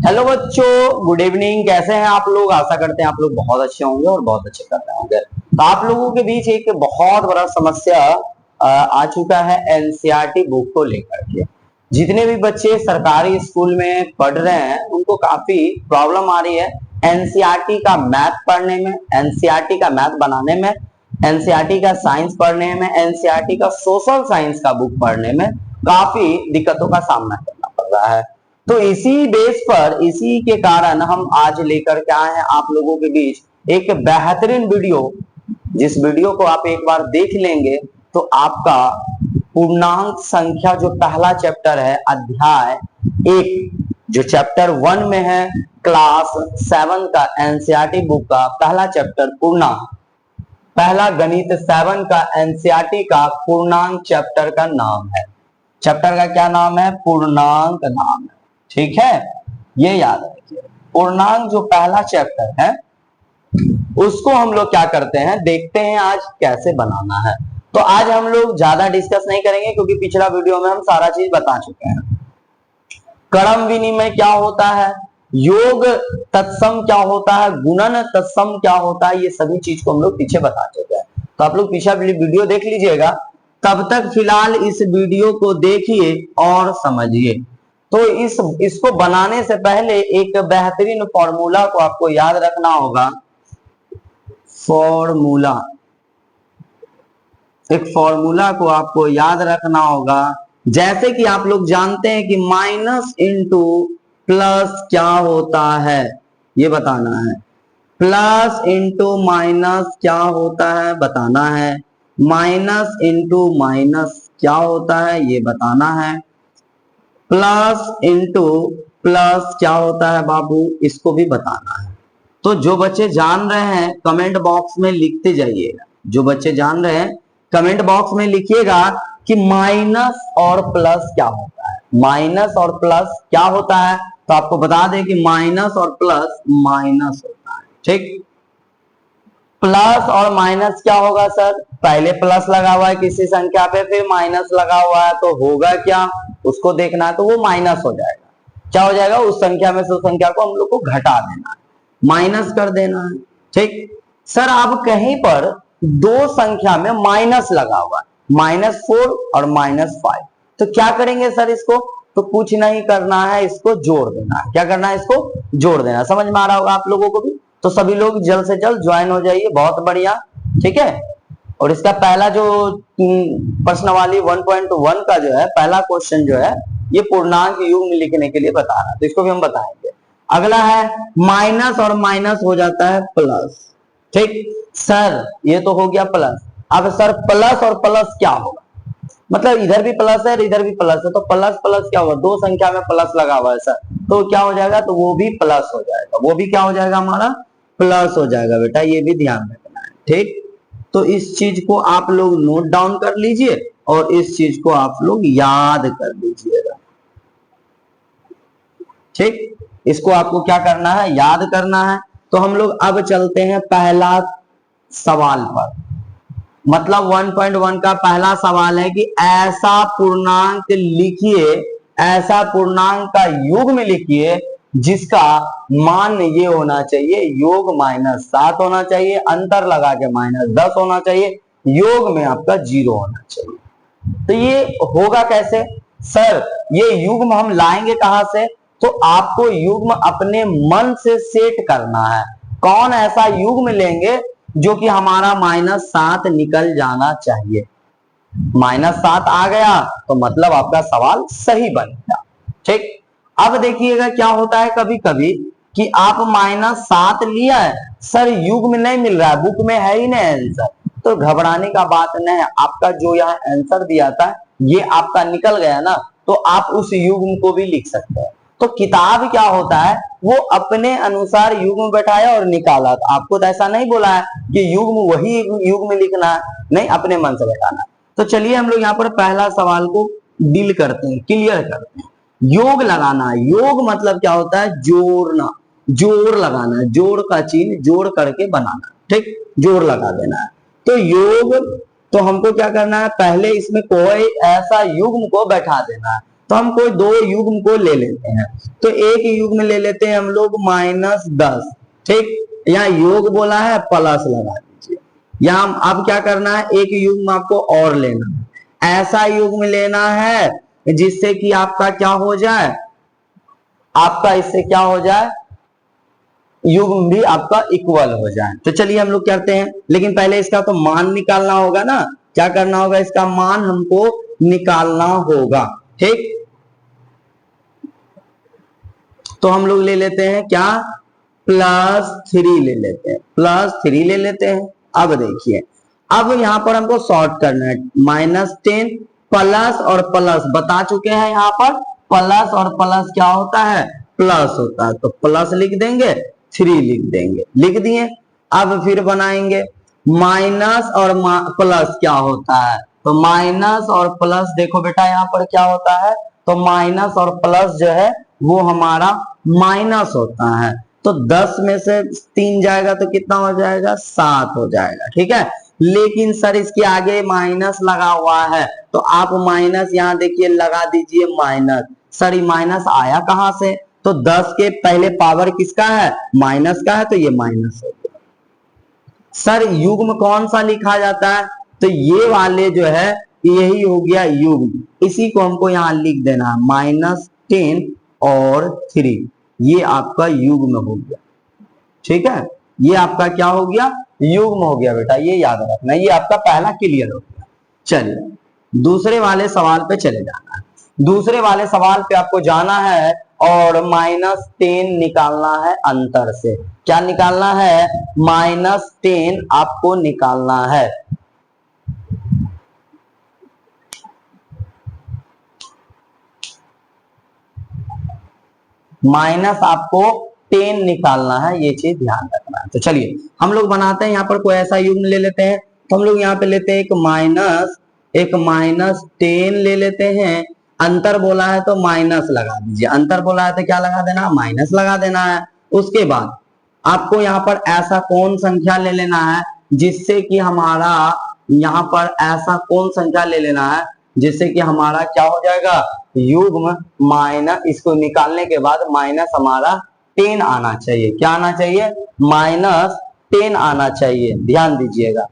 Hello बच्चों, good evening. कैसे हैं आप लोग? आशा करते हैं आप लोग बहुत अच्छे होंगे और बहुत अच्छे कर रहे होंगे। तो आप लोगों के बीच एक बहुत बड़ा समस्या आ चुका है एनसीईआरटी बुक को लेकर के। जितने भी बच्चे सरकारी स्कूल में पढ़ रहे हैं उनको काफी प्रॉब्लम आ रही है एनसीईआरटी का मैथ पढ़ने में, एनसीईआरटी का मैथ बनाने में, एनसीईआरटी का साइंस पढ़ने में, एनसीईआरटी का सोशल साइंस का बुक पढ़ने में काफी दिक्कतों का सामना करना पड़ रहा है। तो इसी बेस पर, इसी के कारण हम आज लेकर के आए हैं आप लोगों के बीच एक बेहतरीन वीडियो। जिस वीडियो को आप एक बार देख लेंगे तो आपका पूर्णांक संख्या जो पहला चैप्टर है, अध्याय 1, जो चैप्टर 1 में है, क्लास 7 का एनसीईआरटी बुक का पहला चैप्टर पूर्णांक, पहला गणित 7 का एनसीईआरटी का पूर्णांक चैप्टर का नाम है। चैप्टर का क्या नाम है? पूर्णांक नाम है। ठीक है, ये याद रखिए। पूर्णांक जो पहला चैप्टर है उसको हम लोग क्या करते हैं, देखते हैं आज कैसे बनाना है। तो आज हम लोग ज्यादा डिस्कस नहीं करेंगे क्योंकि पिछला वीडियो में हम सारा चीज बता चुके हैं। क्रम विनिमय क्या होता है, योग तत्सम क्या होता है, गुणन तत्सम क्या होता है, ये सभी चीज को हम लोग पीछे बता चुके हैं। तो आप लोग पिछला वीडियो देख लीजिएगा। तब तक फिलहाल इस वीडियो को देखिए और समझिए। तो इसको बनाने से पहले एक बेहतरीन फॉर्मूला को आपको याद रखना होगा। फॉर्मूला, एक फॉर्मूला को आपको याद रखना होगा। जैसे कि आप लोग जानते हैं कि माइनस इंटू प्लस क्या होता है, ये बताना है। प्लस इंटू माइनस क्या होता है बताना है। माइनस इंटू माइनस क्या होता है ये बताना है। प्लस इंटू प्लस क्या होता है बाबू, इसको भी बताना है। तो जो बच्चे जान रहे हैं कमेंट बॉक्स में लिखते जाइएगा। जो बच्चे जान रहे हैं कमेंट बॉक्स में लिखिएगा कि माइनस और प्लस क्या होता है। माइनस और प्लस क्या होता है तो आपको बता दें कि माइनस और प्लस माइनस होता है। ठीक, प्लस और माइनस क्या होगा सर? पहले प्लस लगा हुआ है किसी संख्या पे, फिर माइनस लगा हुआ है, तो होगा क्या उसको देखना है। तो वो माइनस हो जाएगा। क्या हो जाएगा? उस संख्या में से उस संख्या को हम लोग को घटा देना है, माइनस कर देना है। ठीक सर, अब कहीं पर दो संख्या में माइनस लगा हुआ है, -4 और -5, तो क्या करेंगे सर इसको? तो कुछ नहीं करना है, इसको जोड़ देना है। क्या करना है? इसको जोड़ देना। समझ में आ रहा होगा आप लोगों को भी। तो सभी लोग जल्द से जल्द ज्वाइन हो जाइए, बहुत बढ़िया। ठीक है, और इसका पहला जो प्रश्नावली 1.1 का जो है पहला क्वेश्चन जो है ये पूर्णांक युग्म लिखने के लिए बता रहा है, तो इसको भी हम बताएंगे। अगला है माइनस और माइनस हो जाता है प्लस। ठीक सर, ये तो हो गया प्लस। अब सर प्लस और प्लस क्या होगा? मतलब इधर भी प्लस है इधर भी प्लस है, तो प्लस प्लस क्या होगा? दो संख्या में प्लस लगा हुआ है सर, तो क्या हो जाएगा? तो वो भी प्लस हो जाएगा। वो भी क्या हो जाएगा? हमारा प्लस हो जाएगा बेटा, ये भी ध्यान रखना है। ठीक, तो इस चीज को आप लोग नोट डाउन कर लीजिए और इस चीज को आप लोग याद कर लीजिएगा। ठीक, इसको आपको क्या करना है? याद करना है। तो हम लोग अब चलते हैं पहला सवाल पर। मतलब 1.1 का पहला सवाल है कि ऐसा पूर्णांक लिखिए, ऐसा पूर्णांक का युग्म लिखिए जिसका मान ये होना चाहिए, योग -7 होना चाहिए, अंतर लगा के -10 होना चाहिए, योग में आपका 0 होना चाहिए। तो ये होगा कैसे सर? ये युग्म हम लाएंगे कहां से? तो आपको युग्म अपने मन से सेट करना है। कौन ऐसा युग्म लेंगे जो कि हमारा -7 निकल जाना चाहिए। -7 आ गया तो मतलब आपका सवाल सही बन गया। ठीक, अब देखिएगा क्या होता है कभी कभी कि आप -7 लिया है सर, युग्म नहीं मिल रहा है, बुक में है ही नहीं आंसर, तो घबराने का बात नहीं है। आपका जो यहाँ आंसर दिया था ये आपका निकल गया ना, तो आप उस युग्म को भी लिख सकते हैं। तो किताब क्या होता है, वो अपने अनुसार युग्म बैठाया और निकाला। तो आपको तो ऐसा नहीं बोला है कि युग्म वही युग्म लिखना है, नहीं, अपने मन से बैठाना। तो चलिए हम लोग यहाँ पर पहला सवाल को डील करते हैं, क्लियर करते हैं। योग लगाना है। योग मतलब क्या होता है? जोड़ना, जोड़ लगाना है, जोड़ का चिन्ह जोड़ करके बनाना। ठीक, जोड़ लगा देना है। तो योग, तो हमको क्या करना है? पहले इसमें कोई ऐसा युग्म को बैठा देना है तो हम कोई दो युग्म को ले लेते हैं। तो एक युग्म ले लेते हैं हम लोग -10, ठीक, यहाँ योग बोला है प्लस लगा दीजिए। यहाँ अब क्या करना है, एक युग्म आपको और लेना है, ऐसा युग्म लेना है जिससे कि आपका क्या हो जाए, आपका इससे क्या हो जाए, युग्म भी आपका इक्वल हो जाए। तो चलिए हम लोग करते हैं, लेकिन पहले इसका तो मान निकालना होगा ना। क्या करना होगा, इसका मान हमको निकालना होगा, ठीक। तो हम लोग ले लेते हैं क्या, +3 ले लेते हैं, +3 ले लेते हैं। अब देखिए, अब यहां पर हमको सॉर्ट करना है, -10 प्लस और प्लस बता चुके हैं, यहां पर प्लस और प्लस क्या होता है, प्लस होता है। तो प्लस लिख देंगे, 3 लिख देंगे, लिख दिए। अब फिर बनाएंगे, माइनस और प्लस क्या होता है, तो माइनस और प्लस देखो बेटा यहाँ पर क्या होता है, तो माइनस और प्लस जो है वो हमारा माइनस होता है। तो 10 में से 3 जाएगा तो कितना हो जाएगा, 7 हो जाएगा, ठीक है। लेकिन सर इसके आगे माइनस लगा हुआ है, तो आप माइनस यहाँ देखिए लगा दीजिए माइनस। सर ये माइनस आया कहां से, तो 10 के पहले पावर किसका है, माइनस का है, तो ये माइनस हो गया। सर युग्म कौन सा लिखा जाता है, तो ये वाले जो है यही हो गया युग्म, इसी को हमको यहाँ लिख देना है, -10 और 3, ये आपका युग्म हो गया, ठीक है। ये आपका क्या हो गया, युग्म हो गया बेटा, ये याद रखना, ये आपका पहला क्लियर हो गया। चलिए दूसरे वाले सवाल पे चले जाना है। दूसरे वाले सवाल पे आपको जाना है और -10 निकालना है अंतर से। क्या निकालना है, -10 आपको निकालना है। माइनस आपको 10 निकालना है, ये चीज ध्यान रखना है। तो चलिए हम लोग बनाते हैं, यहाँ पर कोई ऐसा युग्म ले लेते हैं। तो हम लोग यहाँ पे लेते हैं एक माइनस 10 ले लेते हैं। अंतर बोला है तो माइनस लगा दीजिए, अंतर बोला है तो क्या लगा देना, माइनस लगा देना है। उसके बाद आपको यहाँ पर ऐसा कौन संख्या ले लेना है जिससे कि हमारा, यहाँ पर ऐसा कौन संख्या ले लेना है जिससे कि हमारा क्या हो जाएगा, युग्म माइनस, इसको निकालने के बाद माइनस हमारा 10 आना चाहिए। क्या आना चाहिए, -10 आना चाहिए, ध्यान दीजिएगा।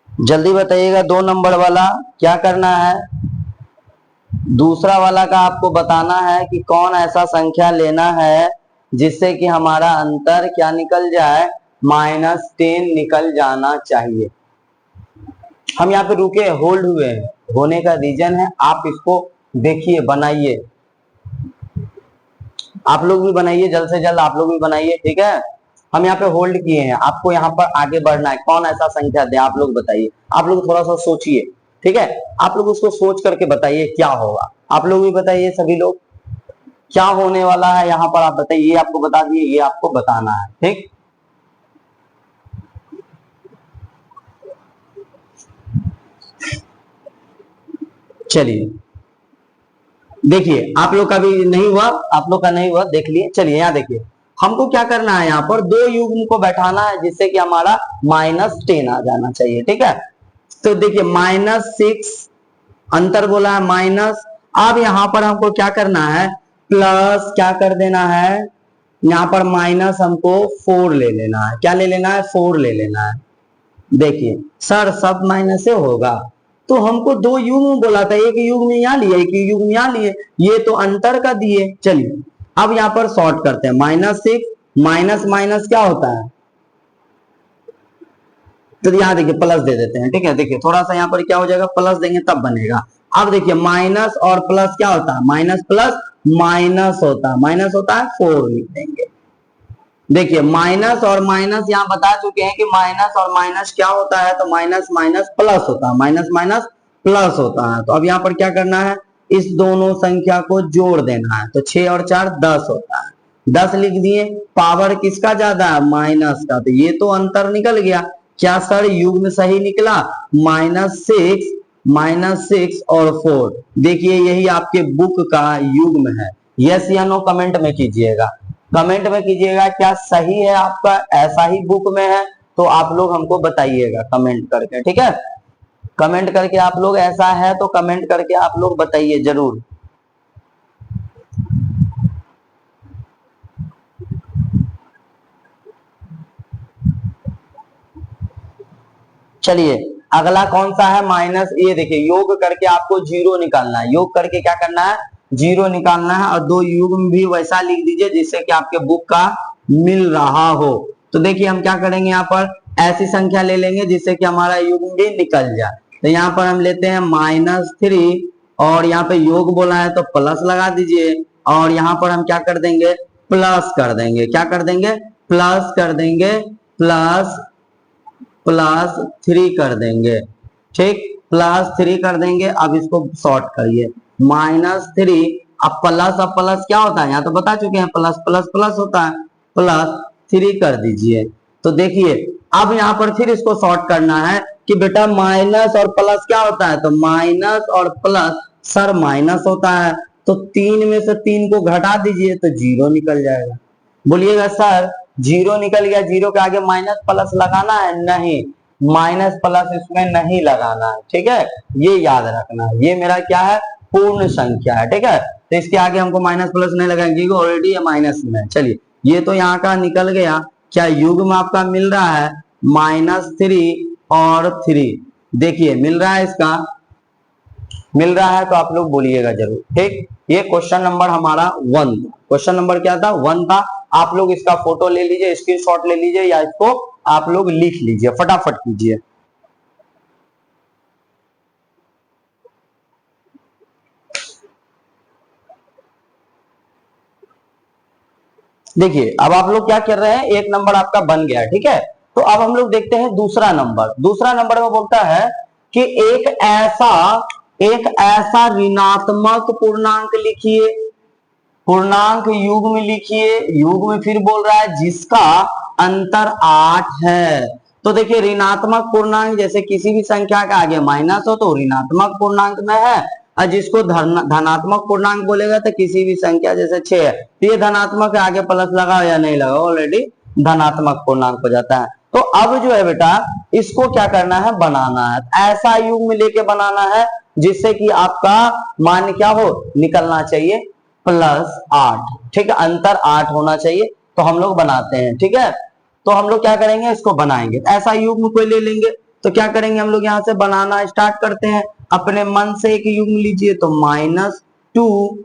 जल्दी बताइएगा, 2 नंबर वाला क्या करना है, दूसरा वाला का आपको बताना है कि कौन ऐसा संख्या लेना है जिससे कि हमारा अंतर क्या निकल जाए, -10 निकल जाना चाहिए। हम यहाँ पे रुके, होल्ड हुए हैं, होने का रीजन है, आप इसको देखिए, बनाइए, आप लोग भी बनाइए, जल्द से जल्द आप लोग भी बनाइए, ठीक है। हम यहाँ पे होल्ड किए हैं, आपको यहाँ पर आगे बढ़ना है, कौन ऐसा संख्या दे, आप लोग बताइए। आप लोग थोड़ा सा सोचिए, ठीक है, आप लोग उसको सोच करके बताइए क्या होगा। आप लोग भी बताइए, सभी लोग क्या होने वाला है यहाँ पर, आप बताइए, ये आपको बता दिए, ये आपको बताना है, ठीक। चलिए देखिए, आप लोग का भी नहीं हुआ, आप लोग का नहीं हुआ, देख लिए। चलिए यहाँ देखिए, हमको क्या करना है, यहाँ पर 2 युग्म को बैठाना है जिससे कि हमारा -10 आ जाना चाहिए, ठीक है। तो देखिए -6, अंतर बोला है माइनस। अब यहाँ पर हमको क्या करना है, प्लस क्या कर देना है, यहाँ पर माइनस हमको 4 ले लेना है। क्या ले लेना है, 4 ले लेना है। देखिए सर सब माइनस से होगा, तो हमको 2 युग्म बोला था, एक युग्म यहाँ लिए, एक युग्म यहाँ लिए, ये तो अंतर का दिए। चलिए अब यहाँ पर सॉर्ट करते हैं, -6 माइनस माइनस क्या होता है, तो यहाँ देखिए प्लस दे देते हैं, ठीक है। देखिए थोड़ा सा यहाँ पर क्या हो जाएगा, प्लस देंगे तब बनेगा। अब देखिए माइनस और प्लस क्या होता है, माइनस प्लस माइनस होता है, माइनस होता है 4 लिख देंगे। देखिए माइनस और माइनस यहाँ बता चुके हैं कि माइनस और माइनस क्या होता है, तो माइनस माइनस प्लस होता है, माइनस माइनस प्लस होता है। तो अब यहाँ पर क्या करना है, इस दोनों संख्या को जोड़ देना है। तो 6 और 4 10 होता है, 10 लिख दिए। पावर किसका ज्यादा है, माइनस का, तो ये तो अंतर निकल गया। क्या सर युग्म सही निकला, -6 -6 और 4। देखिए यही आपके बुक का युग्म है। यस या नो कमेंट में कीजिएगा, कमेंट में कीजिएगा क्या सही है आपका, ऐसा ही बुक में है तो आप लोग हमको बताइएगा कमेंट करके, ठीक है। कमेंट करके आप लोग ऐसा है तो कमेंट करके आप लोग बताइए जरूर। चलिए अगला कौन सा है माइनस, ये देखिए योग करके आपको जीरो निकालना है, योग करके क्या करना है जीरो निकालना है, और दो युग्म भी वैसा लिख दीजिए जिससे कि आपके बुक का मिल रहा हो। तो देखिए हम क्या करेंगे, यहाँ पर ऐसी संख्या ले लेंगे जिससे कि हमारा युग्म भी निकल जाए। तो यहाँ पर हम लेते हैं -3 और यहाँ पे योग बोला है तो प्लस लगा दीजिए, और यहाँ पर हम क्या कर देंगे प्लस कर देंगे, क्या कर देंगे प्लस कर देंगे, +3 कर देंगे, ठीक +3 कर देंगे। अब इसको शॉर्ट करिए -3, अब प्लस क्या होता है यहाँ तो बता चुके हैं, प्लस प्लस प्लस होता है, +3 कर दीजिए। तो देखिए अब यहाँ पर फिर इसको शॉर्ट करना है कि बेटा माइनस और प्लस क्या होता है, तो माइनस और प्लस सर माइनस होता है, तो 3 में से 3 को घटा दीजिए तो 0 निकल जाएगा। बोलिएगा सर 0 निकल गया, 0 के आगे माइनस प्लस लगाना है, नहीं माइनस प्लस इसमें नहीं लगाना है, ठीक है ये याद रखना है। ये मेरा क्या है पूर्ण संख्या है, ठीक है तो इसके आगे हमको माइनस प्लस नहीं लगाएंगे क्योंकि ऑलरेडी ये माइनस में है। चलिए ये तो यहाँ का निकल गया, क्या युग्म आपका मिल रहा है -3 और 3, देखिए मिल रहा है, इसका मिल रहा है तो आप लोग बोलिएगा जरूर, ठीक। ये क्वेश्चन नंबर हमारा 1 था, क्वेश्चन नंबर क्या था 1 था। आप लोग इसका फोटो ले लीजिए, स्क्रीनशॉट ले लीजिए या इसको आप लोग लिख लीजिए, फटाफट कीजिए। देखिए अब आप लोग क्या कर रहे हैं, एक नंबर आपका बन गया, ठीक है। तो अब हम लोग देखते हैं दूसरा नंबर। दूसरा नंबर में बोलता है कि एक ऐसा ऋणात्मक पूर्णांक लिखिए, पूर्णांक युग्म लिखिए, युग्म फिर बोल रहा है जिसका अंतर 8 है। तो देखिए ऋणात्मक पूर्णांक जैसे किसी भी संख्या के आगे माइनस हो तो ऋणात्मक पूर्णांक में है, और जिसको धनात्मक पूर्णांक बोलेगा तो किसी भी संख्या जैसे 6 है तो ये धनात्मक है, आगे प्लस लगा या नहीं लगा ऑलरेडी धनात्मक पूर्णांक हो जाता है। तो अब जो है बेटा इसको क्या करना है बनाना है, ऐसा युग्म लेके बनाना है जिससे कि आपका मान क्या हो निकलना चाहिए +8, ठीक है अंतर 8 होना चाहिए। तो हम लोग बनाते हैं, ठीक है तो हम लोग क्या करेंगे इसको बनाएंगे, ऐसा युग्म कोई ले लेंगे तो क्या करेंगे हम लोग यहाँ से बनाना स्टार्ट करते हैं। अपने मन से एक युग्म लीजिए तो -2,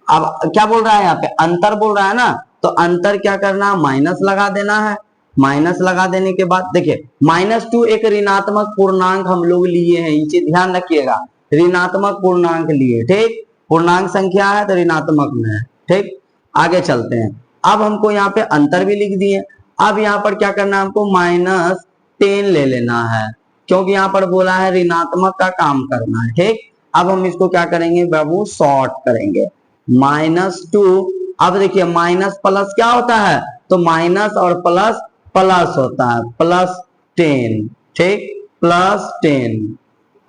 अब क्या बोल रहा है यहाँ पे अंतर बोल रहा है ना, तो अंतर क्या करना माइनस लगा देना है। माइनस लगा देने के बाद देखिए -2 एक ऋणात्मक पूर्णांक हम लोग लिए हैं, ये चीज ध्यान रखिएगा, ऋणात्मक पूर्णांक लिए, ठीक पूर्णांक संख्या है तो ऋणात्मक में है, ठीक आगे चलते हैं। अब हमको यहाँ पे अंतर भी लिख दिए, अब यहाँ पर क्या करना है हमको -10 ले लेना है क्योंकि यहाँ पर बोला है ऋणात्मक का काम करना है, ठीक। अब हम इसको क्या करेंगे बाबू शॉर्ट करेंगे -2। अब देखिए माइनस प्लस क्या होता है, तो माइनस और प्लस प्लस होता है, +10, ठीक +10।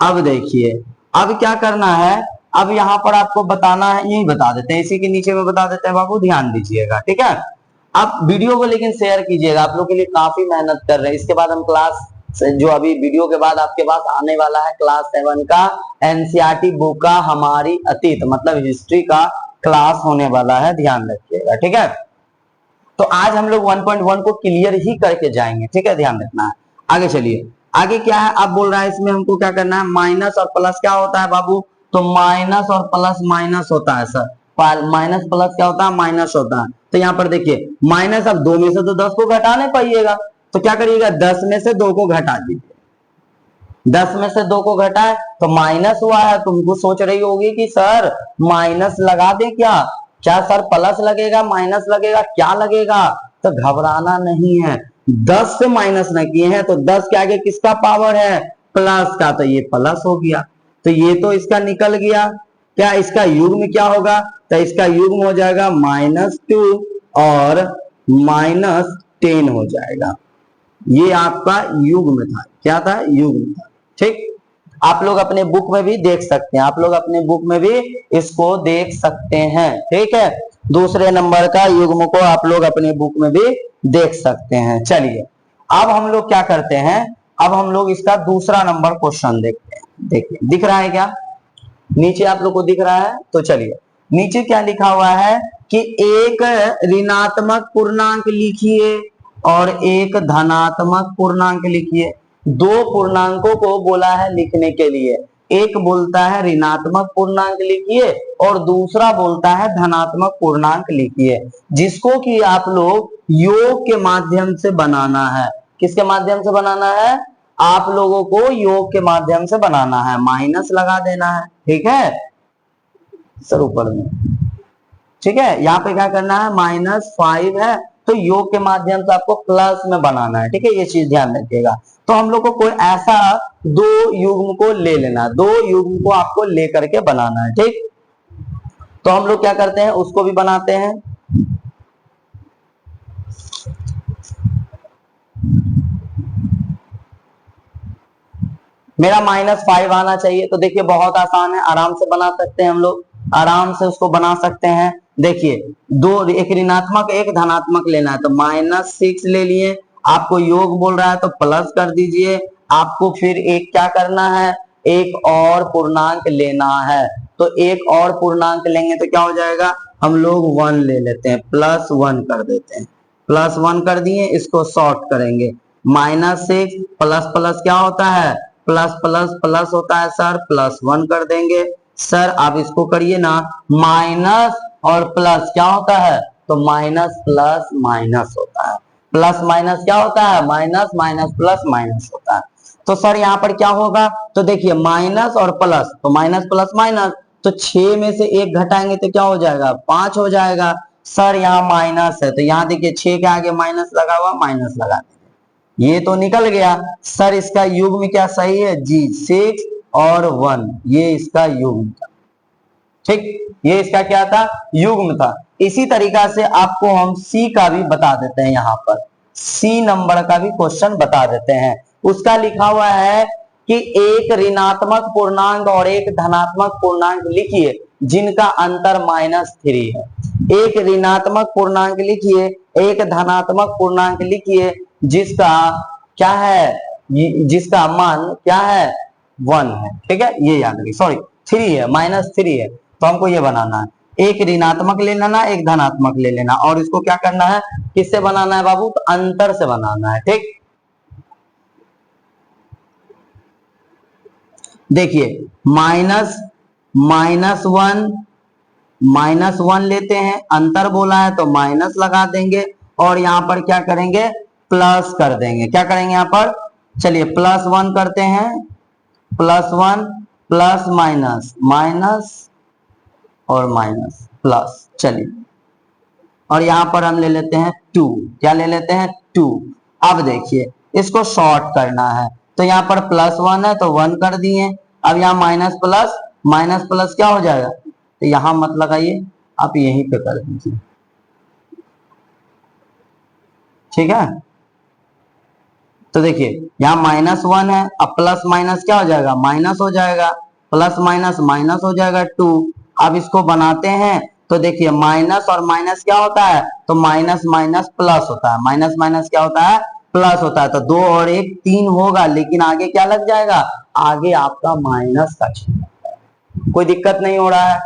अब देखिए अब क्या करना है, अब यहाँ पर आपको बताना है, यही बता देते हैं इसी के नीचे में बता देते हैं बाबू, ध्यान दीजिएगा, ठीक है। आप वीडियो को लेकिन शेयर कीजिएगा, आप लोग के लिए काफी मेहनत कर रहे हैं। इसके बाद हम क्लास जो अभी वीडियो के बाद आपके पास आने वाला है क्लास 7 का एनसीईआरटी बुक का हमारी अतीत मतलब हिस्ट्री का क्लास होने वाला है, ध्यान रखिएगा, ठीक है। तो आज हम लोग 1.1 को क्लियर ही करके जाएंगे, ठीक है ध्यान रखना है। आगे चलिए, आगे क्या है अब बोल रहा है इसमें हमको क्या करना है, माइनस और प्लस क्या होता है बाबू, तो माइनस और प्लस माइनस होता है सर, माइनस प्लस क्या होता है माइनस होता है। तो यहाँ पर देखिए माइनस, अब 2 में से तो 10 को घटा नहीं पाइएगा तो क्या करिएगा 10 में से 2 को घटा दीजिए, 10 में से 2 को घटाए तो माइनस हुआ है। तुमको सोच रही होगी कि सर माइनस लगा दे क्या सर प्लस लगेगा माइनस लगेगा क्या लगेगा, तो घबराना नहीं है, 10 से माइनस न किए हैं तो 10 के आगे किसका पावर है प्लस का, तो ये प्लस हो गया, तो ये तो इसका निकल गया। क्या इसका युग्म क्या होगा, तो इसका युग्म हो जाएगा -2 और -10 हो जाएगा। ये आपका युग्म था, क्या था युग्म था, ठीक। आप लोग अपने बुक में भी देख सकते हैं, आप लोग अपने बुक में भी इसको देख सकते हैं। ठीक है, दूसरे नंबर का युग्म को आप लोग अपने बुक में भी देख सकते हैं। चलिए अब हम लोग क्या करते हैं, अब हम लोग इसका दूसरा नंबर क्वेश्चन देखते हैं। देखिए दिख रहा है क्या, नीचे आप लोग को दिख रहा है? तो चलिए नीचे क्या लिखा हुआ है कि एक ऋणात्मक पूर्णांक लिखिए और एक धनात्मक पूर्णांक लिखिए। दो पूर्णांकों को बोला है लिखने के लिए, एक बोलता है ऋणात्मक पूर्णांक लिखिए और दूसरा बोलता है धनात्मक पूर्णांक लिखिए, जिसको कि आप लोग योग के माध्यम से बनाना है। किसके माध्यम से बनाना है? आप लोगों को योग के माध्यम से बनाना है, माइनस लगा देना है। ठीक है सर ऊपर में, ठीक है, यहाँ पे क्या करना है, -5 है तो योग के माध्यम से आपको प्लस में बनाना है। ठीक है, ये चीज ध्यान रखिएगा। तो हम लोग को कोई ऐसा दो युग्म को ले लेना, दो युग्म को आपको लेकर के बनाना है। ठीक, तो हम लोग क्या करते हैं, उसको भी बनाते हैं। मेरा -5 आना चाहिए, तो देखिए बहुत आसान है, आराम से बना सकते हैं हम लोग, आराम से उसको बना सकते हैं। देखिए दो, एक ऋणात्मक एक धनात्मक लेना है, तो -6 ले लिए, आपको योग बोल रहा है तो प्लस कर दीजिए। आपको फिर एक क्या करना है, एक और पूर्णांक लेना है, तो एक और पूर्णांक लेंगे तो क्या हो जाएगा, हम लोग 1 ले लेते हैं, +1 कर देते हैं, +1 कर दिए, इसको शॉर्ट करेंगे। -6 प्लस प्लस क्या होता है, प्लस प्लस प्लस होता है सर, +1 कर देंगे। सर आप इसको करिए ना, माइनस और प्लस क्या होता है, तो माइनस प्लस माइनस होता है, प्लस माइनस क्या होता है, माइनस, माइनस प्लस माइनस होता है। तो सर यहाँ पर क्या होगा, तो देखिए माइनस और प्लस, तो माइनस प्लस माइनस, तो 6 में से 1 घटाएंगे तो क्या हो जाएगा, 5 हो जाएगा। सर यहाँ माइनस है तो यहाँ देखिए 6 के आगे माइनस लगा हुआ, माइनस लगा देंगे, ये तो निकल गया। सर इसका युग्म क्या सही है जी, 6 और 1, ये इसका युग्म था। ठीक, ये इसका क्या था, युग्म था। इसी तरीका से आपको हम सी का भी बता देते हैं, यहाँ पर सी नंबर का भी क्वेश्चन बता देते हैं। उसका लिखा हुआ है कि एक ऋणात्मक पूर्णांक और एक धनात्मक पूर्णांक लिखिए जिनका अंतर -3 है। एक ऋणात्मक पूर्णांक लिखिए, एक धनात्मक पूर्णांक लिखिए जिसका क्या है, जिसका मान क्या है, 1 है। ठीक है, ये याद रखिए, सॉरी 3 है, -3 है, तो हमको ये बनाना है, एक ऋणात्मक ले लेना, एक धनात्मक ले लेना, और इसको क्या करना है, किससे बनाना है बाबू, तो अंतर से बनाना है। ठीक, देखिए -1 लेते हैं, अंतर बोला है तो माइनस लगा देंगे, और यहाँ पर क्या करेंगे, प्लस कर देंगे। क्या करेंगे यहाँ पर, चलिए +1 करते हैं, +1 प्लस माइनस, माइनस और माइनस प्लस, चलिए, और यहाँ पर हम ले लेते हैं 2, क्या ले लेते हैं, 2। अब देखिए इसको शॉर्ट करना है, तो यहाँ पर +1 है तो 1 कर दिए, अब यहाँ माइनस प्लस क्या हो जाएगा, तो यहाँ मत लगाइए, आप यहीं पे कर दीजिए। ठीक है, तो देखिए यहाँ -1 है, अब प्लस माइनस क्या हो जाएगा, माइनस हो जाएगा, प्लस माइनस माइनस हो जाएगा 2। अब इसको बनाते हैं तो देखिए माइनस और माइनस क्या होता है, तो माइनस माइनस प्लस होता है, माइनस माइनस क्या होता है, प्लस होता है, तो 2 और 1 3 होगा, लेकिन आगे क्या लग जाएगा, आगे आपका माइनस का चिन्ह, कोई दिक्कत नहीं हो रहा है।